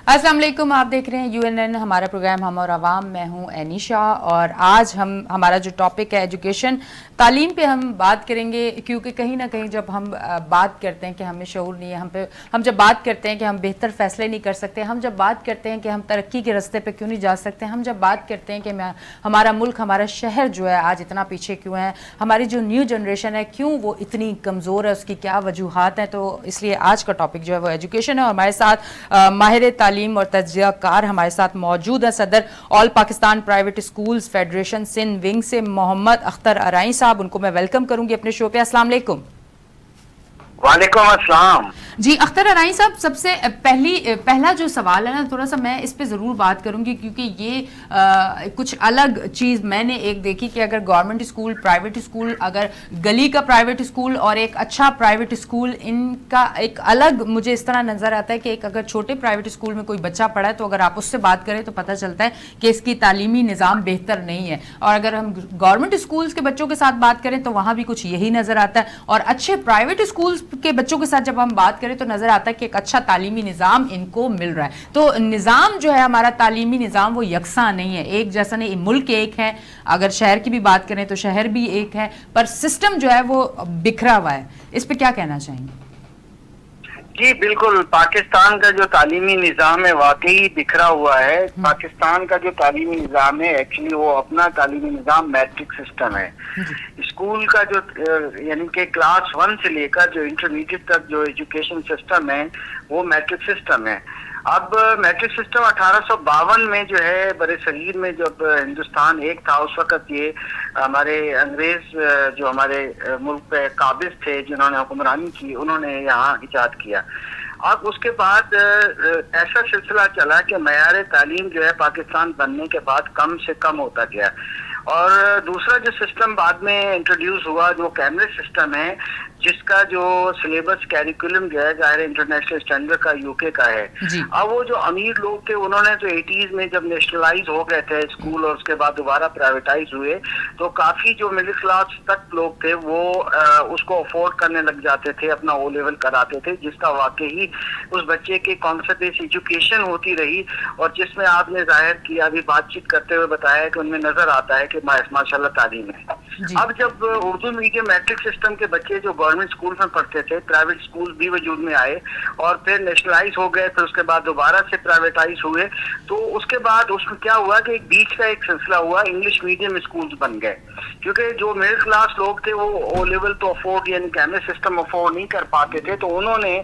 अस्सलाम वालेकुम, आप देख रहे हैं यूएनएन, हमारा प्रोग्राम हम और आवाम। मैं हूं एनिशा और आज हमारा जो टॉपिक है एजुकेशन, तालीम पे हम बात करेंगे, क्योंकि कहीं ना कहीं जब हम बात करते हैं कि हमें शऊर नहीं है, हम जब बात करते हैं कि हम बेहतर फैसले नहीं कर सकते, हम जब बात करते हैं कि हम तरक्की के रास्ते पे क्यों नहीं जा सकते, हम जब बात करते हैं कि हमारा मुल्क, हमारा शहर जो है आज इतना पीछे क्यों है, हमारी जो न्यू जनरेशन है क्यों वो इतनी कमज़ोर है, उसकी क्या वजूहात हैं, तो इसलिए आज का टॉपिक जो है वो एजुकेशन है। और हमारे साथ माहिर तालीम और तज्ज़िया कार हमारे साथ मौजूद है, सदर all Pakistan private schools federation Sindh wing से मोहम्मद अख्तर अराई साहब। उनको मैं वेलकम करूंगी अपने शो पे। अस्सलाम वालेकुम। वालेकुम अस्सलाम। जी अख्तर अराई साहब, सबसे पहला जो सवाल है ना, थोड़ा सा मैं इस पे ज़रूर बात करूंगी, क्योंकि ये कुछ अलग चीज़ मैंने एक देखी कि अगर गवर्नमेंट स्कूल, प्राइवेट स्कूल, अगर गली का प्राइवेट स्कूल और एक अच्छा प्राइवेट स्कूल, इनका एक अलग मुझे इस तरह नज़र आता है कि एक अगर छोटे प्राइवेट स्कूल में कोई बच्चा पढ़ा है तो अगर आप उससे बात करें तो पता चलता है कि इसकी तालीमी निज़ाम बेहतर नहीं है, और अगर हम गवर्नमेंट स्कूल्स के बच्चों के साथ बात करें तो वहाँ भी कुछ यही नज़र आता है, और अच्छे प्राइवेट स्कूल्स के बच्चों के साथ जब हम बात करें तो नजर आता है कि एक अच्छा तालीमी निजाम इनको मिल रहा है। तो निजाम जो है हमारा तालीमी निजाम वो यकसा नहीं है, एक जैसा नहीं। मुल्क एक है, अगर शहर की भी बात करें तो शहर भी एक है, पर सिस्टम जो है वो बिखरा हुआ है। इस पे क्या कहना चाहेंगे? जी बिल्कुल, पाकिस्तान का जो तालीमी निज़ाम है वाकई बिखरा हुआ है। पाकिस्तान का जो तालीमी निज़ाम है एक्चुअली वो अपना तालीमी निज़ाम मैट्रिक सिस्टम है। स्कूल का जो यानी कि क्लास 1 से लेकर जो इंटरमीडिएट तक जो एजुकेशन सिस्टम है वो मैट्रिक सिस्टम है। अब मैट्रिक सिस्टम 1852 में जो है बड़े सगीर में जब हिंदुस्तान एक था, उस वक़्त ये हमारे अंग्रेज जो हमारे मुल्क पे काबिज थे, जिन्होंने हुक्मरानी की, उन्होंने यहाँ इजाद किया। अब उसके बाद ऐसा सिलसिला चला कि मयार तालीम जो है पाकिस्तान बनने के बाद कम से कम होता गया, और दूसरा जो सिस्टम बाद में इंट्रोड्यूस हुआ जो कैमरेज सिस्टम है, जिसका जो सिलेबस कैरिकुलम जो है ज़ाहिर इंटरनेशनल स्टैंडर्ड का यूके का है। अब वो जो अमीर लोग थे उन्होंने तो 80s में जब नेशनलाइज हो गए थे स्कूल और उसके बाद दोबारा प्राइवेटाइज हुए, तो काफ़ी जो मिडिल क्लास तक लोग थे वो उसको अफोर्ड करने लग जाते थे, अपना ओ लेवल कराते थे, जिसका वाकई उस बच्चे की कॉन्सेप्ट बेस्ड एजुकेशन होती रही, और जिसमें आपने जाहिर किया, अभी बातचीत करते हुए बताया कि उनमें नजर आता है कि माशाल्लाह तालीम है। अब जब उर्दू मीडियम मैट्रिक सिस्टम के बच्चे जो गवर्नमेंट स्कूल में पढ़ते थे, प्राइवेट स्कूल भी वजूद में आए और फिर नेशनलाइज हो गए, फिर उसके बाद दोबारा से प्राइवेटाइज हुए, तो उसके बाद उसमें क्या हुआ कि एक बीच का एक सिलसिला हुआ, इंग्लिश मीडियम स्कूल्स बन गए, क्योंकि जो मिडिल क्लास लोग थे वो ओ लेवल तो अफोर्ड यानी कैमरे सिस्टम अफोर्ड नहीं कर पाते थे, तो उन्होंने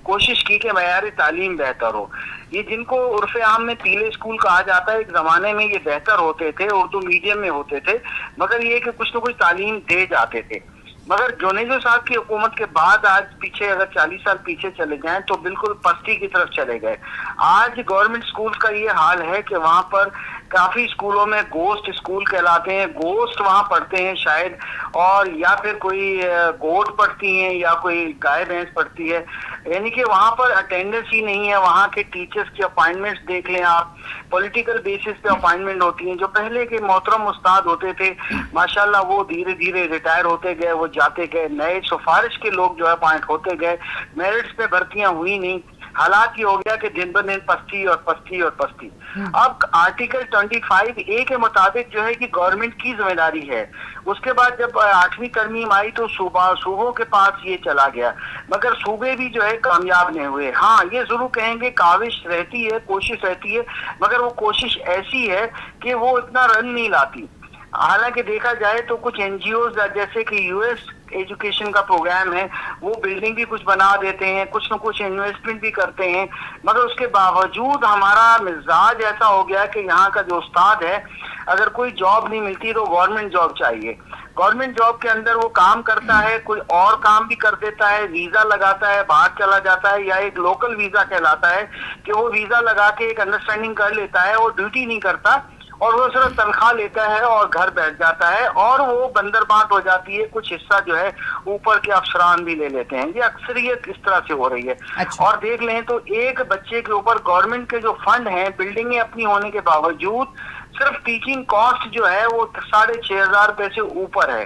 कोशिश की कि मयार तालीम बेहतर हो। ये जिनको उर्फ आम में पीले स्कूल कहा जाता है, एक जमाने में ये बेहतर होते थे, उर्दू मीडियम में होते थे, मगर ये कि कुछ न कुछ तालीम दे जाते थे। मगर जोनेजो साहब की हुकूमत के बाद आज पीछे अगर 40 साल पीछे चले जाएं तो बिल्कुल पस्ती की तरफ चले गए। आज गवर्नमेंट स्कूल का ये हाल है कि वहाँ पर काफी स्कूलों में गोस्ट स्कूल कहलाते हैं, गोस्ट वहाँ पढ़ते हैं शायद, और या फिर कोई गोट पढ़ती हैं या कोई गाय भैंस पढ़ती है, यानी कि वहाँ पर अटेंडेंस ही नहीं है। वहाँ के टीचर्स की अपॉइंटमेंट्स देख लें आप, पॉलिटिकल बेसिस पे अपॉइंटमेंट होती हैं। जो पहले के मोहतरम उस्ताद होते थे माशाल्लाह वो धीरे धीरे रिटायर होते गए, वो जाते गए, नए सिफारिश के लोग जो है अपॉइंट होते गए, मेरिट्स पे भर्तियां हुई नहीं। हालात ये हो गया कि दिन ब दिन पस्ती और पस्ती और पस्ती। अब आर्टिकल 25A के मुताबिक जो है कि गवर्नमेंट की जिम्मेदारी है। उसके बाद जब 8वीं तरमीम आई तो सूबों के पास ये चला गया, मगर सूबे भी जो है कामयाब नहीं हुए। हाँ, ये जरूर कहेंगे काविश रहती है, कोशिश रहती है, मगर वो कोशिश ऐसी है कि वो इतना रन नहीं लाती। हालांकि देखा जाए तो कुछ एनजीओज जैसे कि यूएस एजुकेशन का प्रोग्राम है, वो बिल्डिंग भी कुछ बना देते हैं, कुछ न कुछ इन्वेस्टमेंट भी करते हैं, मगर उसके बावजूद हमारा मिजाज ऐसा हो गया कि यहाँ का जो उस्ताद है, अगर कोई जॉब नहीं मिलती तो गवर्नमेंट जॉब चाहिए। गवर्नमेंट जॉब के अंदर वो काम करता है, कोई और काम भी कर देता है, वीजा लगाता है, बाहर चला जाता है, या एक लोकल वीजा कहलाता है कि वो वीजा लगा के एक अंडरस्टैंडिंग कर लेता है और ड्यूटी नहीं करता, और वो सिर्फ तनख्वाह लेता है और घर बैठ जाता है, और वो बंदरबांट हो जाती है। कुछ हिस्सा जो है ऊपर के अफसरान भी ले लेते हैं। ये अक्सरियत इस तरह से हो रही है। अच्छा। और देख लें तो एक बच्चे के ऊपर गवर्नमेंट के जो फंड हैं, बिल्डिंगें अपनी होने के बावजूद सिर्फ टीचिंग कॉस्ट जो है वो 6,500 रुपए से ऊपर है।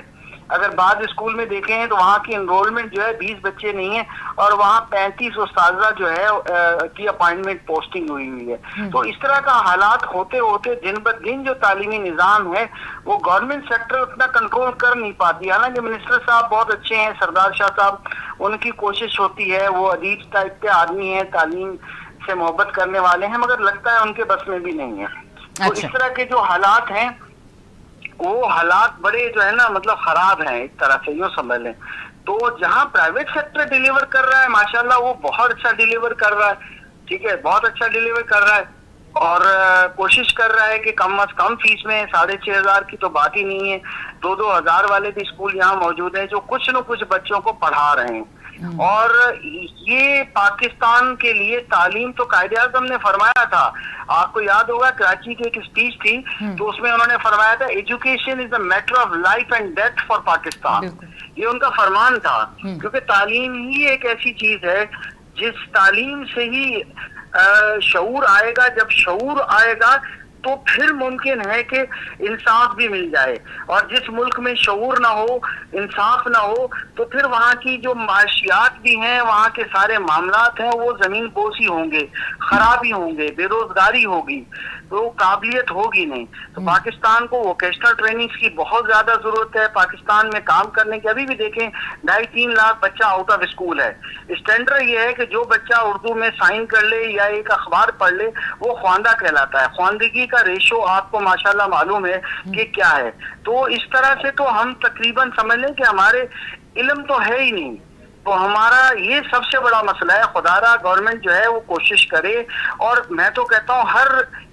اگر بعض اسکول میں دیکھیں ہیں تو وہاں کی انرولمنٹ جو ہے 20 بچے نہیں ہیں اور وہاں 35 اساتذہ جو ہے کی اپائنٹمنٹ پوسٹنگ ہوئی ہے. تو اس طرح کا حالات ہوتے ہوتے دن بہ دن جو تعلیمی نظام ہے وہ گورنمنٹ سیکٹر اتنا کنٹرول کر نہیں پاتی. حالانکہ منسٹر صاحب بہت اچھے ہیں, سردار شاہ صاحب, ان کی کوشش ہوتی ہے, وہ ادیب ٹائپ کے آدمی ہیں, تعلیم سے محبت کرنے والے ہیں, مگر لگتا ہے ان کے بس میں بھی نہیں ہے. تو اس طرح کے جو حالات ہیں وہ حالات بڑے جو ہے نا مطلب خراب ہیں ایک طرح سے, یوں سمجھ لیں. تو جہاں پرائیویٹ سیکٹر ڈیلیور کر رہا ہے ماشاءاللہ وہ بہت اچھا ڈیلیور کر رہا ہے, ٹھیک ہے, بہت اچھا ڈیلیور کر رہا ہے اور کوشش کر رہا ہے کہ کم از کم فیس میں 6,500 کی تو بات ہی نہیں ہے. 2,000 والے بھی اسکول یہاں موجود ہیں جو کچھ نہ کچھ بچوں کو پڑھا رہے ہیں. اور یہ پاکستان کے لیے تعلیم تو قائد اعظم نے فرمایا تھا, آپ کو یاد ہوگا کراچی کی ایک اسپیچ تھی تو اس میں انہوں نے فرمایا تھا education is a matter of life and death for Pakistan. یہ ان کا فرمان تھا, کیونکہ تعلیم ہی ایک ایسی چیز ہے جس تعلیم سے ہی شعور آئے گا. جب شعور آئے گا تو پھر ممکن ہے کہ انصاف بھی مل جائے, اور جس ملک میں شعور نہ ہو, انصاف نہ ہو, تو پھر وہاں کی جو معاشیات بھی ہیں, وہاں کے سارے معاملات ہیں وہ زمین بوسی ہوں گے, خرابی ہوں گے, بے روزگاری ہوگی, تو قابلیت ہوگی نہیں. تو پاکستان کو ووکیشنل ٹریننگز کی بہت زیادہ ضرورت ہے پاکستان میں کام کرنے کی. ابھی بھی دیکھیں 2.5-3 لاکھ بچہ آؤٹ آف اسکول ہے. اسٹینڈرڈ یہ ہے کہ جو بچہ اردو میں سائن کر لے یا ایک اخبار پڑھ لے وہ خواندہ کہلاتا ہے. خواندگی کا ریشو آپ کو ماشاءاللہ معلوم ہے کہ کیا ہے. تو اس طرح سے تو ہم تقریباً سمجھ لیں کہ ہمارے علم تو ہے ہی نہیں. تو ہمارا یہ سب سے بڑا مسئلہ ہے. خدا را گورنمنٹ جو ہے وہ کوشش کرے, اور میں تو کہتا ہوں ہر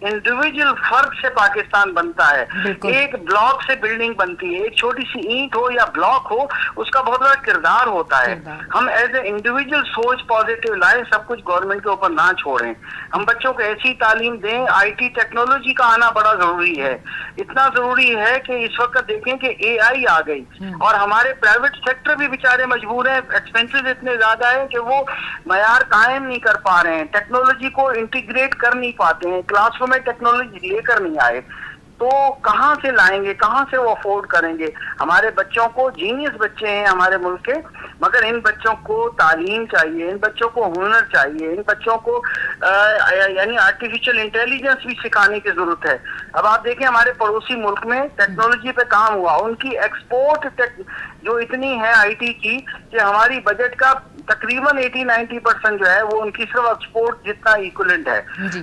انڈیویجول فرد سے پاکستان بنتا ہے. ایک بلاک سے بلڈنگ بنتی ہے, ایک چھوٹی سی اینٹ ہو یا بلاک ہو اس کا بہت بڑا کردار ہوتا ہے. ہم ایز اے انڈیویجول سوچ پازیٹیو لائیں, سب کچھ گورنمنٹ کے اوپر نہ چھوڑیں. ہم بچوں کو ایسی تعلیم دیں. آئی ٹی ٹیکنالوجی کا آنا بڑا ضروری ہے, اتنا ضروری ہے کہ اس وقت دیکھیں کہ اے آئی آ گئی اور ہمارے پرائیویٹ سیکٹر بھی بیچارے مجبور ہیں, اتنے زیادہ ہے کہ وہ معیار قائم نہیں کر پا رہے ہیں, ٹیکنالوجی کو انٹیگریٹ کر نہیں پاتے ہیں, کلاس روم میں ٹیکنالوجی لے کر نہیں آئے. تو کہاں سے لائیں گے, کہاں سے وہ افورڈ کریں گے؟ ہمارے بچوں کو, جینیس بچے ہیں ہمارے ملک کے, مگر ان بچوں کو تعلیم چاہیے, ان بچوں کو ہنر چاہیے, ان بچوں کو یعنی آرٹیفیشل انٹیلیجنس بھی سکھانے کی ضرورت ہے. اب آپ دیکھیں ہمارے پڑوسی ملک میں ٹیکنالوجی پہ کام ہوا, ان کی ایکسپورٹ جو اتنی ہے آئی ٹی کی کہ ہماری بجٹ کا تقریباً 80-90% جو ہے وہ ان کی صرف ایکسپورٹ جتنا ایکولنٹ ہے.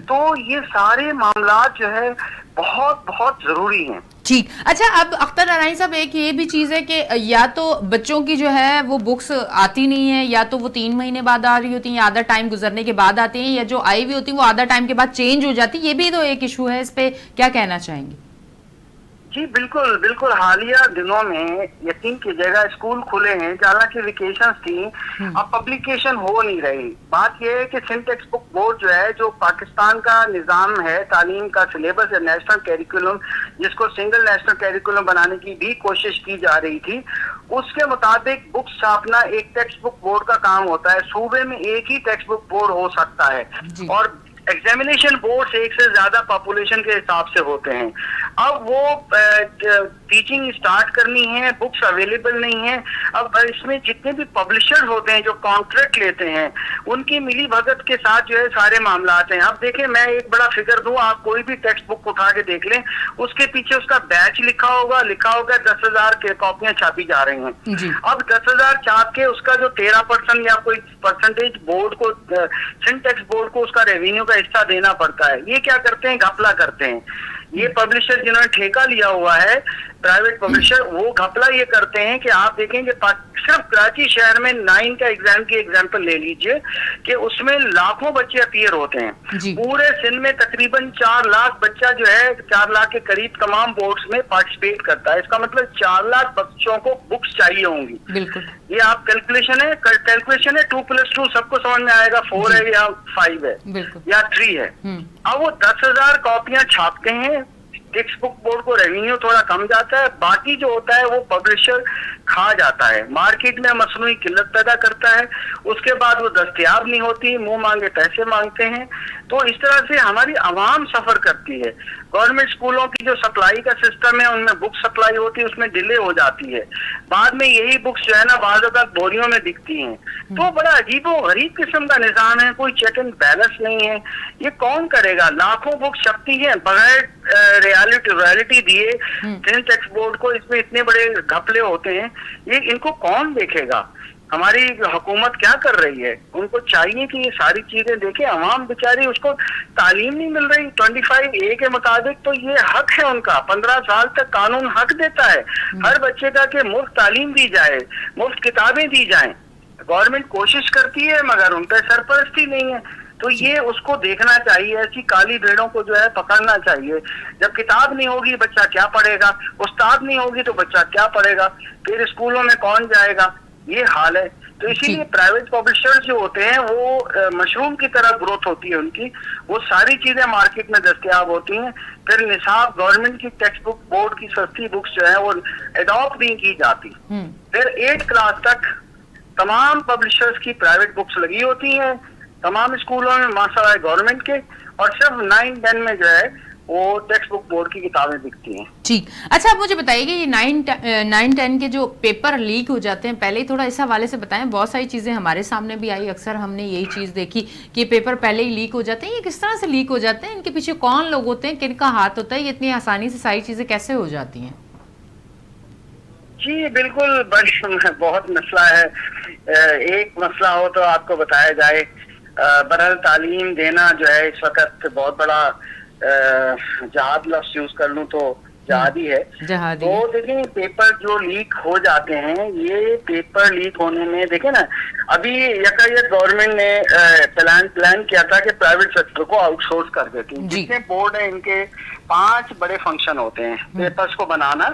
تو یہ سارے معاملات جو ہے بہت بہت ضروری ہیں. ٹھیک. اچھا, اب اختر نارائن صاحب ایک یہ بھی چیز ہے کہ یا تو بچوں کی جو ہے وہ بکس آتی نہیں ہے, یا تو وہ 3 مہینے بعد آ رہی ہوتی ہیں, یا آدھا ٹائم گزرنے کے بعد آتے ہیں, یا جو آئی ہوئی ہوتی ہیں وہ آدھا ٹائم کے بعد چینج ہو جاتی. یہ بھی تو ایک ایشو ہے, اس پہ کیا کہنا چاہیں گے؟ جی بالکل بالکل. حالیہ دنوں میں یقین کیجیے گا اسکول کھلے ہیں, حالانکہ ویکیشنز تھیں, اب پبلیکیشن ہو نہیں رہی. بات یہ ہے کہ سندھ ٹیکسٹ بک بورڈ جو ہے, جو پاکستان کا نظام ہے تعلیم کا, سلیبس ہے نیشنل کیریکولم, جس کو سنگل نیشنل کیریکولم بنانے کی بھی کوشش کی جا رہی تھی, اس کے مطابق بکس چھاپنا ایک ٹیکسٹ بک بورڈ کا کام ہوتا ہے. صوبے میں ایک ہی ٹیکسٹ بک بورڈ ہو سکتا ہے, اور ایگزامینیشن بورڈ ایک سے زیادہ پاپولیشن کے حساب سے ہوتے ہیں. اب وہ ٹیچنگ اسٹارٹ کرنی ہے, بکس اویلیبل نہیں ہیں. اب اس میں جتنے بھی پبلشر ہوتے ہیں جو کانٹریکٹ لیتے ہیں, ان کی ملی بھگت کے ساتھ جو ہے سارے معاملات ہیں. اب دیکھیں میں ایک بڑا فگر دوں, آپ کوئی بھی ٹیکسٹ بک اٹھا کے دیکھ لیں, اس کے پیچھے اس کا بیچ لکھا ہوگا 10,000 کاپیاں چھاپی جا رہی ہیں. اب 10,000 چھاپ کے اس کا جو 13% یا کوئی پرسنٹیج بورڈ کو, سندھ ٹیکسٹ بورڈ کو اس کا ریونیو کا حصہ دینا پڑتا ہے. یہ کیا کرتے ہیں, گھپلا کرتے ہیں. یہ پبلشر جنہوں نے ٹھیکہ لیا ہوا ہے, پرائیویٹ پبلشر, وہ گھپلا یہ کرتے ہیں کہ آپ دیکھیں کہ صرف کراچی شہر میں 9 کا ایگزام کی ایگزامپل لے لیجئے کہ اس میں لاکھوں بچے اپیئر ہوتے ہیں. پورے سندھ میں تقریباً 4 لاکھ بچہ جو ہے, 4 لاکھ کے قریب تمام بورڈز میں پارٹیسپیٹ کرتا ہے. اس کا مطلب 4 لاکھ بچوں کو بکس چاہیے ہوں گی. بالکل. یہ آپ کیلکولیشن ہے 2+2 سب کو سمجھ میں آئے گا, 4 ہے یا 5 ہے یا 3 ہے. اب وہ 10,000 کاپیاں چھاپتے ہیں, टेक्स्ट बुक बोर्ड को रेवेन्यू थोड़ा कम जाता है, बाकी जो होता है वो पब्लिशर खा जाता है, मार्केट में मसनूई किल्लत पैदा करता है, उसके बाद वो दस्तयाब नहीं होती, मुंह मांगे पैसे मांगते हैं। तो इस तरह से हमारी आवाम सफर करती है। गवर्नमेंट स्कूलों की जो सप्लाई का सिस्टम है, उनमें बुक सप्लाई होती है, उसमें डिले हो जाती है, बाद में यही बुक्स जो है ना बाज़ औक़ात बोरियों में दिखती हैं। तो बड़ा अजीबो गरीब किस्म का निज़ाम है, कोई चेक एंड बैलेंस नहीं है। ये कौन करेगा? लाखों बुक्स छपती हैं बगैर रॉयल्टी दिए सिंध टेक्स्ट बोर्ड को, इसमें इतने बड़े घपले होते हैं, ये इनको कौन देखेगा? हमारी हुकूमत क्या कर रही है? उनको चाहिए कि ये सारी चीजें देखे। अवाम बेचारी, उसको तालीम नहीं मिल रही 25A के मुताबिक, तो ये हक है उनका, 15 साल तक कानून हक देता है हर बच्चे का कि मुफ्त तालीम दी जाए, मुफ्त किताबें दी जाएं। गवर्नमेंट कोशिश करती है मगर उन पर सरपरस्ती नहीं है। तो ये उसको देखना चाहिए, ऐसी काली भेड़ों को जो है पकड़ना चाहिए। जब किताब नहीं होगी बच्चा क्या पढ़ेगा, उस्ताद नहीं होगी तो बच्चा क्या पढ़ेगा, फिर स्कूलों में कौन जाएगा? ये हाल है। तो इसीलिए प्राइवेट पब्लिशर्स जो होते हैं वो मशरूम की तरह ग्रोथ होती है उनकी, वो सारी चीजें मार्केट में दस्तयाब होती हैं, फिर निसाब गवर्नमेंट की टेक्स्ट बुक बोर्ड की सस्ती बुक्स जो है वो एडॉप्ट नहीं की जाती। फिर 8 क्लास तक तमाम पब्लिशर्स की प्राइवेट बुक्स लगी होती हैं तमाम स्कूलों में माशाल्लाह गवर्नमेंट के, और सिर्फ 9-10 में जो है वो टेक्स्ट बुक बोर्ड की किताबें दिखती हैं। ठीक, अच्छा आप मुझे बताइए कि ये 9-10 के जो पेपर लीक हो जाते हैं, पहले ही थोड़ा इस हवाले से बताएं। बहुत सारी चीज़ें हमारे सामने भी आई, अक्सर हमने यही चीज़ देखी कि पेपर पहले ही लीक हो जाते हैं। ये किस तरह से लीक हो जाते हैं? इनके पीछे कौन लोग होते हैं, किनका हाथ होता है? ये इतनी आसानी से सारी चीज़ें कैसे हो जाती हैं? जी बिल्कुल, बहुत मसला है। एक मसला हो तो आपको बताया जाए। बहरहाल तालीम देना जो है इस वक्त बहुत बड़ा जहाद लफ्ज़ यूज कर लूं तो जहादी है। तो देखें, पेपर जो लीक हो जाते हैं, ये पेपर लीक होने में देखें ना, अभी यकायक गवर्नमेंट ने प्लान किया था कि प्राइवेट सेक्टर को आउटसोर्स कर देती है। जितने बोर्ड है इनके 5 बड़े फंक्शन होते हैं। पेपर्स को बनाना,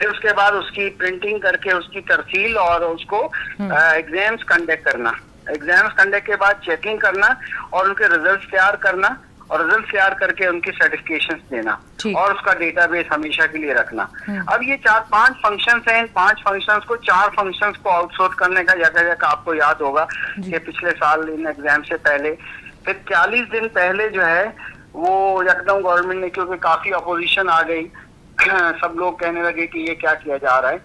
फिर उसके बाद उसकी प्रिंटिंग करके उसकी तरसील और उसको एग्जाम्स कंडक्ट करना, एग्जाम्स कंडक्ट के बाद चेकिंग करना और उनके रिजल्ट्स तैयार करना, और रिजल्ट तैयार करके उनकी सर्टिफिकेशंस देना और उसका डेटाबेस हमेशा के लिए रखना। अब ये 4-5 फंक्शंस हैं। इन 5 फंक्शंस को 4 फंक्शंस को आउटसोर्स करने का यकायक आपको याद होगा कि पिछले साल इन एग्जाम से पहले, फिर 40 दिन पहले जो है वो यकदम गवर्नमेंट ने, क्योंकि काफी अपोजिशन आ गई, सब लोग कहने लगे कि ये क्या किया जा रहा है,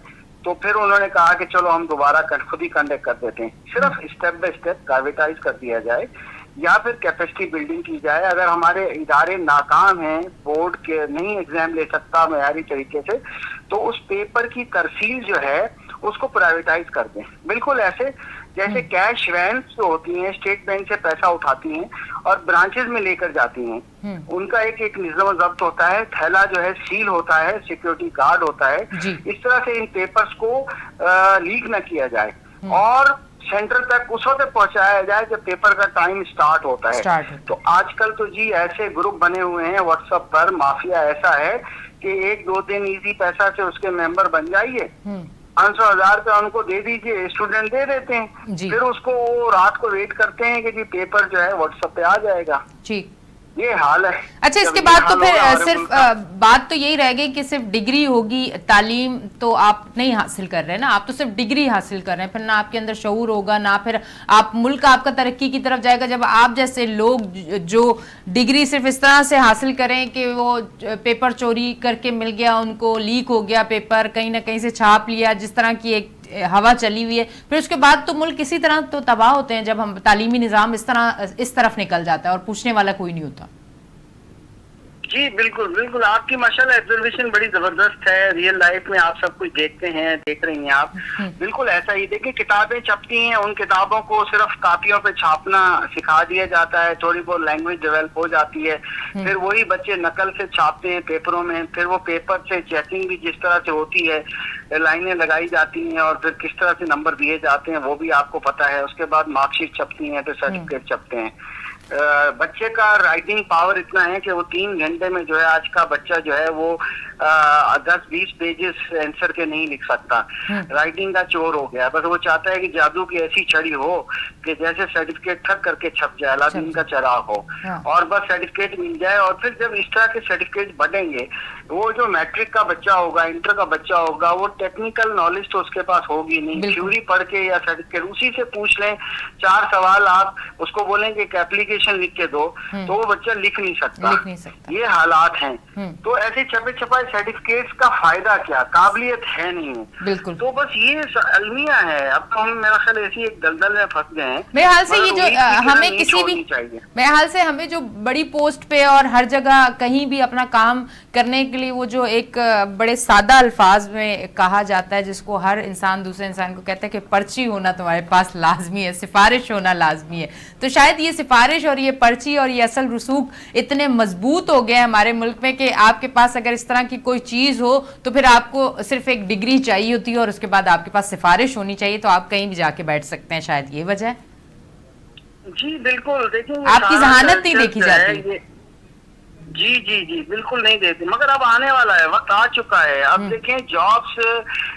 तो फिर उन्होंने कहा कि चलो हम दोबारा खुद ही कंडक्ट कर देते हैं। सिर्फ स्टेप बाय स्टेप प्राइवेटाइज कर दिया जाए या फिर कैपेसिटी बिल्डिंग की जाए। अगर हमारे इदारे नाकाम हैं, बोर्ड के नहीं एग्जाम ले सकता मयारी तरीके से, तो उस पेपर की तरसील जो है उसको प्राइवेटाइज कर दें। बिल्कुल ऐसे जैसे कैश वैन जो होती हैं, स्टेट बैंक से पैसा उठाती हैं और ब्रांचेस में लेकर जाती हैं, उनका एक निज़ाम ज़ब्त होता है, थैला जो है सील होता है, सिक्योरिटी गार्ड होता है। इस तरह से इन पेपर्स को लीक न किया जाए और सेंटर तक उस वक्त पहुंचाया जाए जब पेपर का टाइम स्टार्ट होता है। तो आजकल तो जी ऐसे ग्रुप बने हुए हैं व्हाट्सएप पर, माफिया ऐसा है कि 1-2 दिन इजी पैसा से उसके मेंबर बन जाइए, 500,000 रुपया उनको दे दीजिए, स्टूडेंट दे देते हैं, फिर उसको रात को वेट करते हैं कि जी पेपर जो है व्हाट्सएप पे आ जाएगा। ठीक, ये हाल है। अच्छा, इसके बाद तो फिर सिर्फ बात तो यही रह गई कि सिर्फ डिग्री होगी, तालीम तो आप नहीं हासिल कर रहे हैं ना, आप तो सिर्फ डिग्री हासिल कर रहे हैं, फिर ना आपके अंदर शऊर होगा, ना फिर आप मुल्क आपका तरक्की की तरफ जाएगा जब आप जैसे लोग जो डिग्री सिर्फ इस तरह से हासिल करें कि वो पेपर चोरी करके मिल गया, उनको लीक हो गया पेपर, कहीं ना कहीं से छाप लिया, जिस तरह की एक हवा चली हुई है, फिर उसके बाद तो मुल्क इसी तरह तो तबाह होते हैं जब हम तालीमी निज़ाम इस तरफ निकल जाता है और पूछने वाला कोई नहीं होता। जी बिल्कुल बिल्कुल, आपकी माशाल्लाह ऑब्जर्वेशन बड़ी जबरदस्त है। रियल लाइफ में आप सब कुछ देखते हैं, देख रही हैं आप। बिल्कुल ऐसा ही। देखिए, किताबें छपती हैं, उन किताबों को सिर्फ कापियों पे छापना सिखा दिया जाता है, थोड़ी बहुत लैंग्वेज डेवलप हो जाती है, फिर वही बच्चे नकल से छापते हैं पेपरों में, फिर वो पेपर से चेकिंग भी जिस तरह से होती है, लाइनें लगाई जाती हैं और फिर किस तरह से नंबर दिए जाते हैं वो भी आपको पता है। उसके बाद मार्कशीट छपती हैं, फिर सर्टिफिकेट छपते हैं। बच्चे का राइटिंग पावर इतना है कि वो 3 घंटे में जो है आज का बच्चा जो है वो 10-20 पेजेस आंसर के नहीं लिख सकता। राइटिंग का चोर हो गया। बस वो चाहता है कि जादू की ऐसी छड़ी हो कि जैसे सर्टिफिकेट ठक करके छप जाए, अलादीन का चराग हो, और बस सर्टिफिकेट मिल जाए। और फिर जब इस तरह के सर्टिफिकेट बढ़ेंगे, वो जो मैट्रिक का बच्चा होगा, इंटर का बच्चा होगा, वो टेक्निकल नॉलेज तो उसके पास होगी नहीं। थ्योरी पढ़ के या सर्टिफिकेट उसी से पूछ लें 4 सवाल, आप उसको बोलेंगे कि एप्लीकेशन लिख के दो, तो वो बच्चा लिख नहीं सकता। ये हालात हैं। तो ऐसे छपे छपाए सर्टिफिकेट्स का फायदा क्या, काबिलियत है नहीं है। बिल्कुल। तो बस ये अलमिया है। अब तो हम मेरा ख्याल ऐसी एक दलदल में फंस गए हैं। मेरे हाल से ये जो हमें किसी भी, मेरे हाल से हमें जो बड़ी पोस्ट पे और हर जगह कहीं भी अपना काम करने के लिए वो जो एक बड़े सादा अल्फाज में कहा जाता है, जिसको हर इंसान दूसरे इंसान को कहता है कि पर्ची होना तुम्हारे पास लाजमी है, सिफारिश होना लाजमी है। तो शायद ये सिफारिश और ये पर्ची और ये असल रसूख इतने मजबूत हो गए हैं हमारे मुल्क में कि आपके पास अगर इस तरह की कोई चीज़ हो तो फिर आपको सिर्फ एक डिग्री चाहिए होती है और उसके बाद आपके पास सिफारिश होनी चाहिए, तो आप कहीं भी जाके बैठ सकते हैं। शायद ये वजह है। जी बिल्कुल। देखिए आपकी जहानत नहीं देखी जाती। जी जी जी बिल्कुल नहीं देते, मगर अब आने वाला है, वक्त आ चुका है। अब देखें जॉब्स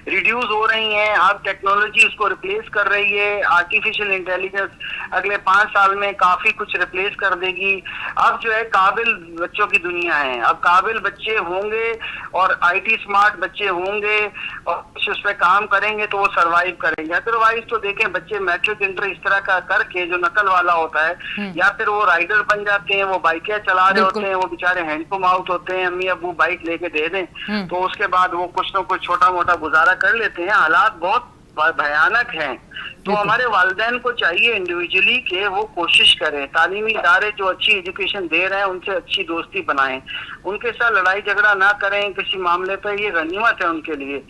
रिड्यूस हो रही हैं, अब टेक्नोलॉजी उसको रिप्लेस कर रही है। आर्टिफिशियल इंटेलिजेंस अगले 5 साल में काफी कुछ रिप्लेस कर देगी। अब जो है काबिल बच्चों की दुनिया है। अब काबिल बच्चे होंगे और आईटी स्मार्ट बच्चे होंगे और कुछ उस पर काम करेंगे तो वो सरवाइव करेंगे। अदरवाइज तो देखें बच्चे मैट्रिक इंटर इस तरह का करके जो नकल वाला होता है, या फिर वो राइडर बन जाते हैं, वो बाइकें चला रहे होते हैं, वो बेचारे हैंड टू माउथ होते हैं, अम्मी अबू बाइक लेके दे दें तो उसके बाद वो कुछ न कुछ छोटा मोटा गुजारा कर लेते हैं। हालात बहुत भयानक हैं। तो हमारे वालिदैन को चाहिए इंडिविजुअली कि वो कोशिश करें, तालीमी इदारे जो अच्छी एजुकेशन दे रहे हैं उनसे अच्छी दोस्ती बनाएं, उनके साथ लड़ाई झगड़ा ना करें किसी मामले पर। ये गनीमत है उनके लिए।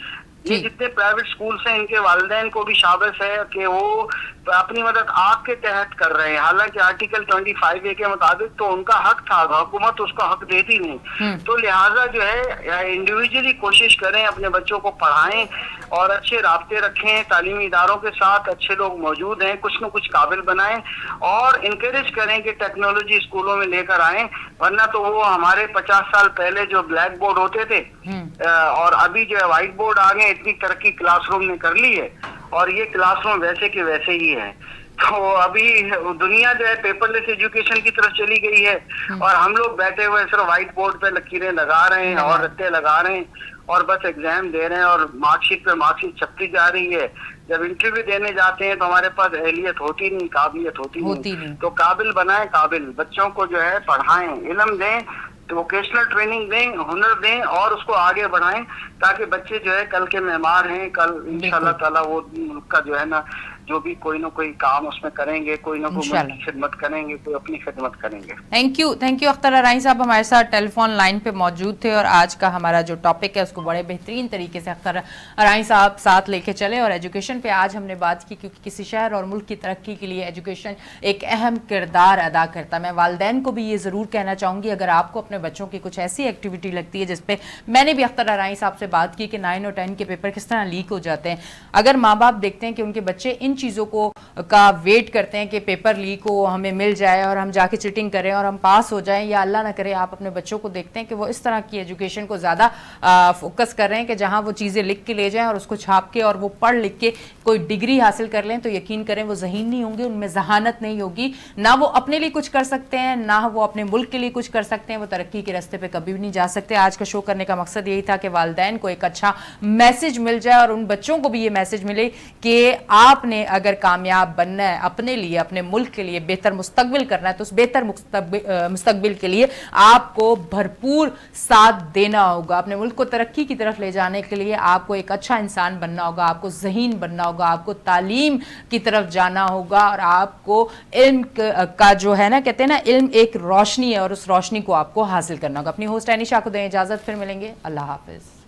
ये जितने प्राइवेट स्कूल्स हैं इनके वालिदैन को भी शाबाश है कि वो अपनी मदद आग के तहत कर रहे हैं। हालांकि आर्टिकल 25A के मुताबिक तो उनका हक था, हुकूमत उसका हक देती नहीं। तो लिहाजा जो है इंडिविजुअली कोशिश करें, अपने बच्चों को पढ़ाएं और अच्छे राब्ते रखें तालीमी इदारों के साथ। अच्छे लोग मौजूद हैं, कुछ न कुछ काबिल बनाएं और इनकरेज करें कि टेक्नोलॉजी स्कूलों में लेकर आएं। वरना तो वो हमारे 50 साल पहले जो ब्लैक बोर्ड होते थे और अभी जो है व्हाइट बोर्ड आ गए, इतनी तरक्की क्लासरूम ने कर ली है और ये क्लासरूम वैसे के वैसे ही है। तो अभी दुनिया जो है पेपरलेस एजुकेशन की तरफ चली गई है और हम लोग बैठे हुए सिर्फ व्हाइट बोर्ड पे लकीरें लगा रहे हैं और रत्ते लगा रहे हैं और बस एग्जाम दे रहे हैं और मार्कशीट पे मार्कशीट छपती जा रही है। जब इंटरव्यू देने जाते हैं तो हमारे पास अहलियत होती नहीं, काबिलियत होती नहीं। तो काबिल बनाएं, काबिल बच्चों को जो है पढ़ाएं, इल्म दें, तो वोकेशनल ट्रेनिंग दें, हुनर दें और उसको आगे बढ़ाएं ताकि बच्चे जो है कल के मेहमान हैं। कल इंशाल्लाह ताला वो उनका जो है ना जो भी कोई ना कोई काम उसमें करेंगे, कोई ना कोई खिदमत करेंगे, कोई अपनी खिदमत करेंगे। थैंक यू अख्तर अराई साहब हमारे साथ टेलीफोन लाइन पे मौजूद थे और आज का हमारा जो टॉपिक है उसको बड़े बेहतरीन तरीके से अख्तर अराई साहब साथ लेके चले। और एजुकेशन पे आज हमने बात की क्योंकि किसी शहर और मुल्क की तरक्की के लिए एजुकेशन एक अहम किरदार अदा करता है। मैं वालिदैन को भी ये ज़रूर कहना चाहूँगी, अगर आपको अपने बच्चों की कुछ ऐसी एक्टिविटी लगती है जिसपे मैंने भी अख्तर अराई साहब से बात की कि 9 और 10 के पेपर किस तरह लीक हो जाते हैं, अगर माँ बाप देखते हैं कि उनके बच्चे इन चीज़ों को का वेट करते हैं कि पेपर लीक हो, हमें मिल जाए और हम जाके चीटिंग करें और हम पास हो जाएं, या अल्लाह ना करे आप अपने बच्चों को देखते हैं कि वो इस तरह की एजुकेशन को ज़्यादा फोकस कर रहे हैं कि जहां वो चीज़ें लिख के ले जाएं और उसको छाप के और वो पढ़ लिख के कोई डिग्री हासिल कर लें, तो यकीन करें वो ज़हीन नहीं होंगे, उनमें जहानत नहीं होगी, ना वो अपने लिए कुछ कर सकते हैं ना वो अपने मुल्क के लिए कुछ कर सकते हैं, वो तरक्की के रास्ते पे कभी भी नहीं जा सकते। आज का शो करने का मकसद यही था कि वालिदैन को एक अच्छा मैसेज मिल जाए और उन बच्चों को भी ये मैसेज मिले कि आपने अगर कामयाब बनना है, अपने लिए अपने मुल्क के लिए बेहतर मुस्तकबिल करना है, तो उस बेहतर मुस्तकबिल के लिए आपको भरपूर साथ देना होगा। अपने मुल्क को तरक्की की तरफ ले जाने के लिए आपको एक अच्छा इंसान बनना होगा, आपको ज़हीन बनना होगा, आपको तालीम की तरफ जाना होगा और आपको इल्म का जो है ना कहते हैं ना इल्म एक रोशनी है और उस रोशनी को आपको हासिल करना होगा। अपनी होस्ट एनिशा को दें इजाज़त, फिर मिलेंगे। अल्लाह हाफिज़।